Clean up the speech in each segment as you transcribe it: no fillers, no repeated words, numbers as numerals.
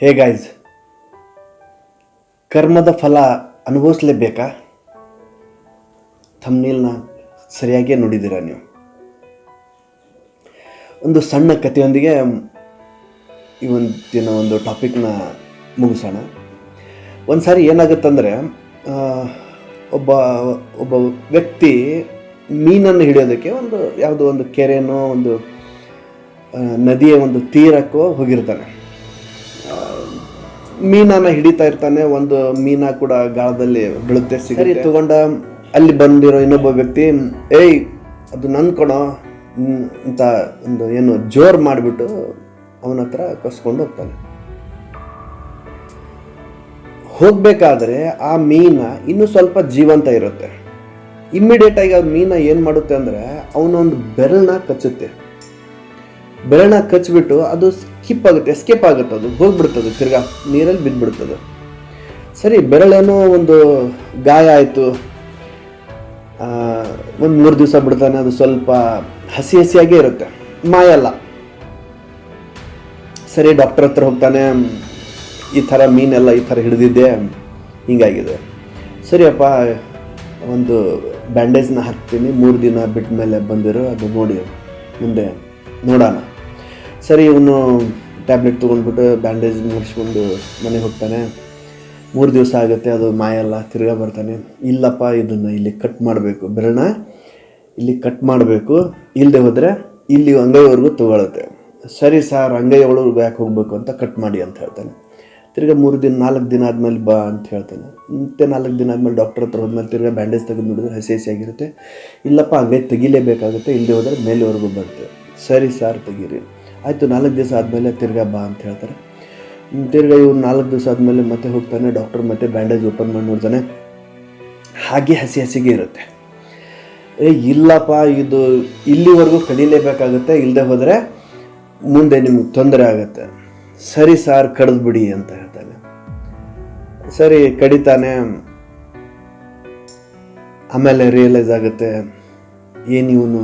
Hey guys, ಕರ್ಮದ ಫಲ ಅನುಭವಿಸಲೇಬೇಕಾ? ಥಂಬ್ನೇಲ್ನ ಸರಿಯಾಗಿಯೇ ನೋಡಿದ್ದೀರ ನೀವು. ಒಂದು ಸಣ್ಣ ಕಥೆಯೊಂದಿಗೆ ಇವತ್ತಿನ ಒಂದು ಟಾಪಿಕ್ನ ಮುಗಿಸೋಣ. ಒಂದು ಸಾರಿ ಏನಾಗುತ್ತಂದರೆ, ಒಬ್ಬ ವ್ಯಕ್ತಿ ಮೀನನ್ನು ಹಿಡಿಯೋದಕ್ಕೆ ಯಾವುದೋ ಒಂದು ಕೆರೆನೋ ಒಂದು ನದಿಯ ಒಂದು ತೀರಕ್ಕೋ ಹೋಗಿರ್ತಾನೆ. ಮೀನನ್ನು ಹಿಡಿತಾ ಇರ್ತಾನೆ. ಒಂದು ಮೀನ ಕೂಡ ಗಾಳದಲ್ಲಿ ಬೀಳುತ್ತೆ, ಸರಿ ತಗೊಂಡ ಅಲ್ಲಿ ಬಂದಿರೋ ಇನ್ನೊಬ್ಬ ವ್ಯಕ್ತಿ, ಏಯ್ ಅದು ನನ್ನ ಕಣೋ ಅಂತ ಏನು ಜೋರು ಮಾಡಿಬಿಟ್ಟು ಅವನ ಹತ್ರ ಕಸ್ಕೊಂಡು ಹೋಗ್ತಾನೆ. ಹೋಗ್ಬೇಕಾದ್ರೆ ಆ ಮೀನ ಇನ್ನೂ ಸ್ವಲ್ಪ ಜೀವಂತ ಇರುತ್ತೆ. ಇಮ್ಮಿಡಿಯೇಟ್ ಆಗಿ ಆ ಮೀನ ಏನು ಮಾಡುತ್ತೆ ಅಂದರೆ ಅವನೊಂದು ಬೆರಳನ್ನ ಕಚ್ಚುತ್ತೆ. ಬೆರಳನ್ನ ಕಚ್ಚಿಬಿಟ್ಟು ಅದು ಎಸ್ಕೇಪ್ ಆಗುತ್ತೆ, ಅದು ಹೋಗ್ಬಿಡ್ತದೆ, ತಿರ್ಗಾ ನೀರಲ್ಲಿ ಬಿದ್ದುಬಿಡ್ತದೆ. ಸರಿ, ಬೆರಳೇನೋ ಒಂದು ಗಾಯ ಆಯಿತು, ಒಂದು 3 ದಿವಸ ಬಿಡ್ತಾನೆ. ಅದು ಸ್ವಲ್ಪ ಹಸಿಯಾಗೇ ಇರುತ್ತೆ, ಮಾಯಲ್ಲ. ಸರಿ, ಡಾಕ್ಟರ್ ಹತ್ರ ಹೋಗ್ತಾನೆ. ಈ ಥರ ಮೀನೆಲ್ಲ ಈ ಥರ ಹಿಡಿದಿದ್ದೆ, ಹಿಂಗಾಗಿದೆ. ಸರಿಯಪ್ಪ, ಒಂದು ಬ್ಯಾಂಡೇಜ್ನ ಹಾಕ್ತೀನಿ, 3 ದಿನ ಬಿಟ್ಟ ಮೇಲೆ ಬಂದಿರೋ, ಅದು ನೋಡಿ ಮುಂದೆ ನೋಡೋಣ. ಸರಿ, ಇವನು ಟ್ಯಾಬ್ಲೆಟ್ ತೊಗೊಂಡ್ಬಿಟ್ಟು ಬ್ಯಾಂಡೇಜ್ ಮುಗಿಸ್ಕೊಂಡು ಮನೆಗೆ ಹೋಗ್ತಾನೆ. 3 ದಿವಸ ಆಗುತ್ತೆ, ಅದು ಮಾಯಲ್ಲ. ತಿರ್ಗಾ ಬರ್ತಾನೆ, ಇಲ್ಲಪ್ಪ ಇದನ್ನು ಇಲ್ಲಿ ಕಟ್ ಮಾಡಬೇಕು, ಬೆರಳನ್ನ ಇಲ್ಲಿ ಕಟ್ ಮಾಡಬೇಕು, ಇಲ್ಲದೆ ಹೋದರೆ ಇಲ್ಲಿ ಅಂಗೈವರೆಗೂ ತಗೊಳುತ್ತೆ. ಸರಿ ಸರ್, ಅಂಗೈವರೆಗೂ ಯಾಕೆ ಹೋಗಬೇಕು ಅಂತ ಕಟ್ ಮಾಡಿ ಅಂತ ಹೇಳ್ತಾನೆ. ತಿರ್ಗಾ 4 ದಿನ ಆದಮೇಲೆ ಬಾ ಅಂತ ಹೇಳ್ತಾನೆ. ಮತ್ತೆ 4 ದಿನ ಆದಮೇಲೆ ಡಾಕ್ಟರ್ ಹತ್ರ ಹೋದ್ಮೇಲೆ ತಿರ್ಗಾ ಬ್ಯಾಂಡೇಜ್ ತೆಗೆದು ನೋಡಿದ್ರೆ ಹಸಿಯಾಗಿರುತ್ತೆ. ಇಲ್ಲಪ್ಪ, ಅಂಗೈ ತೆಗಿಲೇಬೇಕಾಗುತ್ತೆ, ಇಲ್ಲದೆ ಹೋದರೆ ಮೇಲೆವರೆಗೂ ಬರುತ್ತೆ. ಸರಿ ಸರ್, ತೆಗೀರಿ. ಆಯಿತು, 4 ದಿವಸ ಆದಮೇಲೆ ತಿರ್ಗಾ ಬಾ ಅಂತ ಹೇಳ್ತಾರೆ. ತಿರ್ಗಾ ಇವ್ರು 4 ದಿವಸ ಆದಮೇಲೆ ಮತ್ತೆ ಹೋಗ್ತಾನೆ. ಡಾಕ್ಟರ್ ಮತ್ತೆ ಬ್ಯಾಂಡೇಜ್ ಓಪನ್ ಮಾಡಿ ನೋಡ್ತಾನೆ, ಹಾಗೆ ಹಸಿಗೆ ಇರುತ್ತೆ. ಇಲ್ಲಪ್ಪ, ಇದು ಇಲ್ಲಿವರೆಗೂ ಕಡಿಲೇಬೇಕಾಗುತ್ತೆ, ಇಲ್ಲದೆ ಹೋದರೆ ಮುಂದೆ ನಿಮ್ಗೆ ತೊಂದರೆ ಆಗುತ್ತೆ. ಸರಿ ಸಾರ್, ಕಡ್ದು ಬಿಡಿ ಅಂತ ಹೇಳ್ತಾನೆ. ಸರಿ, ಕಡಿತಾನೆ. ಆಮೇಲೆ ರಿಯಲೈಸ್ ಆಗುತ್ತೆ, ಏನು ಇವನು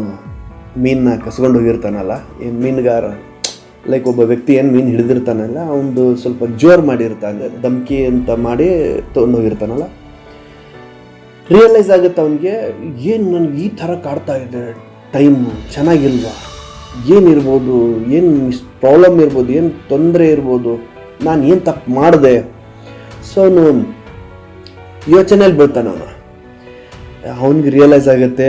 ಮೀನನ್ನ ಕಸ್ಕೊಂಡು ಹೋಗಿರ್ತಾನಲ್ಲ, ಏನು ಮೀನುಗಾರ ಲೈಕ್ ಒಬ್ಬ ವ್ಯಕ್ತಿ ಏನು ಮೀನು ಹಿಡಿದಿರ್ತಾನಲ್ಲ, ಅವನು ಸ್ವಲ್ಪ ಜೋರು ಮಾಡಿರ್ತಾನೆ, ಧಮ್ಕಿ ಅಂತ ಮಾಡಿ ತೊಗೊಂಡು ಹೋಗಿರ್ತಾನಲ್ಲ. ರಿಯಲೈಸ್ ಆಗುತ್ತೆ ಅವನಿಗೆ, ಏನು ನನಗೆ ಈ ಥರ ಕಾಡ್ತಾ ಇದೆ, ಟೈಮು ಚೆನ್ನಾಗಿಲ್ವಾ, ಏನಿರ್ಬೋದು, ಏನು ಪ್ರಾಬ್ಲಮ್ ಇರ್ಬೋದು, ಏನು ತೊಂದರೆ ಇರ್ಬೋದು, ನಾನು ಏನು ತಪ್ಪು ಮಾಡಿದೆ. ಸೊ ಅವನು ಯೋಚನೆಯಲ್ಲಿ ಬೀಳ್ತಾನೆ. ಅವನಿಗೆ ರಿಯಲೈಸ್ ಆಗುತ್ತೆ,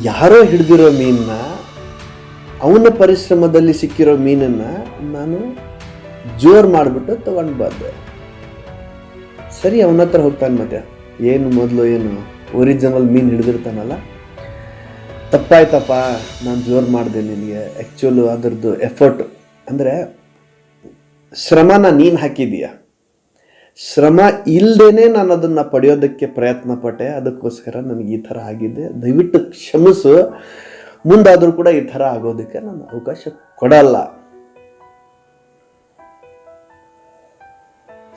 ಯಾರೋ ಹಿಡಿದಿರೋ ಮೀನನ್ನ, ಅವನ ಪರಿಶ್ರಮದಲ್ಲಿ ಸಿಕ್ಕಿರೋ ಮೀನನ್ನು ನಾನು ಜೋರು ಮಾಡಿಬಿಟ್ಟು ತಗೊಂಡು ಬಂದೆ. ಸರಿ, ಅವನ ಹತ್ರ ಹೋಗ್ತಾನೆ. ಮತ್ತೆ ಮೊದಲು ಒರಿಜಿನಲ್ ಮೀನು ಹಿಡಿದಿರ್ತಾನಲ್ಲ, ತಪ್ಪಾಯ್ತಪ್ಪ, ನಾನು ಜೋರು ಮಾಡಿದೆ ನಿನಗೆ. ಆ್ಯಕ್ಚುಲು ಅದರದ್ದು ಎಫರ್ಟ್ ಅಂದರೆ ಶ್ರಮನ ನೀನು ಹಾಕಿದೀಯ, ಶ್ರಮ ಇಲ್ಲದೇ ನಾನು ಅದನ್ನು ಪಡೆಯೋದಕ್ಕೆ ಪ್ರಯತ್ನ ಪಟ್ಟೆ, ಅದಕ್ಕೋಸ್ಕರ ನನಗೆ ಈ ಥರ ಆಗಿದೆ, ದಯವಿಟ್ಟು ಕ್ಷಮಿಸು, ಮುಂದಾದರೂ ಕೂಡ ಈ ಥರ ಆಗೋದಕ್ಕೆ ನಾನು ಅವಕಾಶ ಕೊಡಲ್ಲ.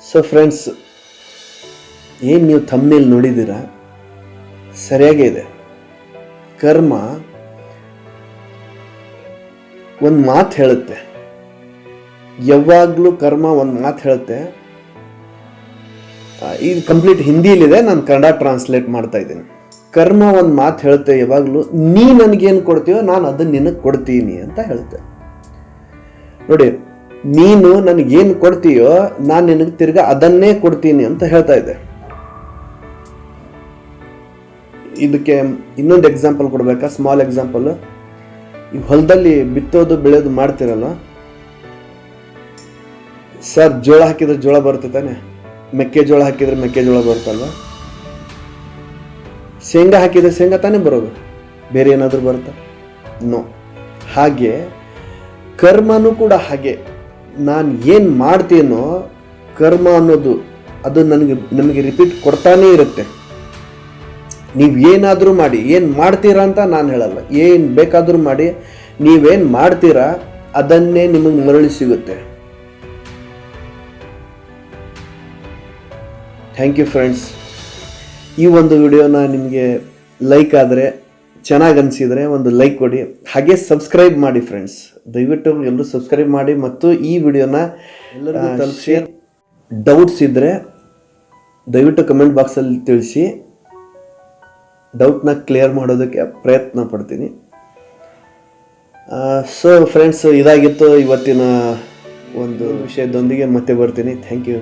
ಸೊ ಫ್ರೆಂಡ್ಸ್, ಏನು ನೀವು ಥಂಬ್ನೇಲ್ ನೋಡಿದ್ದೀರಾ, ಸರಿಯಾಗೇ ಇದೆ. ಕರ್ಮ ಒಂದು ಮಾತು ಹೇಳುತ್ತೆ, ಯಾವಾಗಲೂ ಕರ್ಮ ಒಂದು ಮಾತು ಹೇಳುತ್ತೆ. ಇದು ಕಂಪ್ಲೀಟ್ ಹಿಂದಿಲಿದೆ, ನಾನು ಕನ್ನಡ ಟ್ರಾನ್ಸ್ಲೇಟ್ ಮಾಡ್ತಾ ಇದ್ದೀನಿ. ಕರ್ಮ ಒಂದು ಮಾತು ಹೇಳುತ್ತೆ ಯಾವಾಗಲೂ, ನೀ ನನಗೇನು ಕೊಡ್ತೀಯೋ ನಾನು ಅದನ್ನು ನಿನಗೆ ಕೊಡ್ತೀನಿ ಅಂತ ಹೇಳುತ್ತೆ. ನೋಡಿ, ನೀನು ನನಗೇನು ಕೊಡ್ತೀಯೋ ನಾನು ನಿನಗೆ ತಿರ್ಗಾ ಅದನ್ನೇ ಕೊಡ್ತೀನಿ ಅಂತ ಹೇಳ್ತಾ ಇದೆ. ಇದಕ್ಕೆ ಇನ್ನೊಂದು ಎಕ್ಸಾಂಪಲ್ ಕೊಡ್ಬೇಕಾ? Small example. ಈ ಹೊಲದಲ್ಲಿ ಬಿತ್ತೋದು ಬೆಳೆಯೋದು ಮಾಡ್ತಿರಲ್ಲ ಸರ್, ಜೋಳ ಹಾಕಿದ್ರೆ ಜೋಳ ಬರುತ್ತೆ ತಾನೆ, ಮೆಕ್ಕೆಜೋಳ ಹಾಕಿದ್ರೆ ಮೆಕ್ಕೆಜೋಳ ಬರುತ್ತಲ್ವ, ಶೇಂಗಾ ಹಾಕಿದ್ರೆ ಶೇಂಗಾ ತಾನೇ ಬರೋದು, ಬೇರೆ ಏನಾದರೂ ಬರುತ್ತಾ? ನೋ. ಹಾಗೆ ಕರ್ಮನೂ ಕೂಡ ಹಾಗೆ. ನಾನು ಏನು ಮಾಡ್ತೀನೋ ಕರ್ಮ ಅನ್ನೋದು ಅದು ನಮಗೆ ರಿಪೀಟ್ ಕೊಡ್ತಾನೇ ಇರುತ್ತೆ. ನೀವು ಏನಾದರೂ ಮಾಡಿ, ಏನು ಮಾಡ್ತೀರಾ ಅಂತ ನಾನು ಹೇಳಲ್ಲ, ಏನು ಬೇಕಾದರೂ ಮಾಡಿ, ನೀವೇನು ಮಾಡ್ತೀರಾ ಅದನ್ನೇ ನಿಮಗೆ ಮರಳಿ ಸಿಗುತ್ತೆ. Thank you friends. ಈ ಒಂದು ವಿಡಿಯೋನ ನಿಮಗೆ ಲೈಕ್ ಆದರೆ ಚೆನ್ನಾಗಿ ಅನಿಸಿದರೆ ಒಂದು ಲೈಕ್ ಕೊಡಿ, ಹಾಗೆ ಸಬ್ಸ್ಕ್ರೈಬ್ ಮಾಡಿ ಫ್ರೆಂಡ್ಸ್. ದಯವಿಟ್ಟು ಎಲ್ಲರೂ ಸಬ್ಸ್ಕ್ರೈಬ್ ಮಾಡಿ ಮತ್ತು ಈ ವಿಡಿಯೋನ ಎಲ್ಲರಿಗೂ ತಲುಪಿಸಿ. ಡೌಟ್ಸ್ ಇದ್ದರೆ ದಯವಿಟ್ಟು ಕಮೆಂಟ್ ಬಾಕ್ಸಲ್ಲಿ ತಿಳಿಸಿ, ಡೌಟ್ನ ಕ್ಲಿಯರ್ ಮಾಡೋದಕ್ಕೆ ಪ್ರಯತ್ನ ಪಡ್ತೀನಿ. ಸೊ ಫ್ರೆಂಡ್ಸ್, ಇದಾಗಿತ್ತು ಇವತ್ತಿನ ಒಂದು ವಿಷಯದೊಂದಿಗೆ ಮತ್ತೆ ಬರ್ತೀನಿ. Thank you.